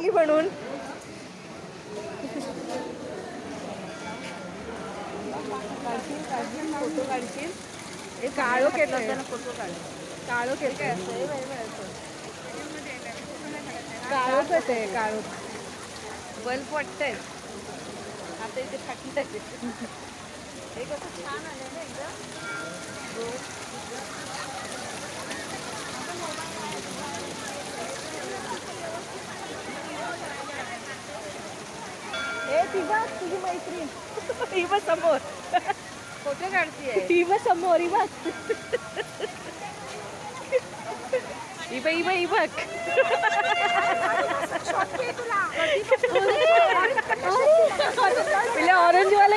काढती म्हणून. फोटो काढशील. हे काळो केलं फोटो काढ. काळो केलं काय काळोच आहे काळो. बल्ब वाटतंय आता इथे फाटलं. हे कसं छान आलं ना एकदम. ए ती बघ तुझी मैत्रीण. ही बघ समोर फोटो काढतीये. ही बघ समोर. ही बघ ही बघ. ही बघ. ही बघ. ऑरेंज वाला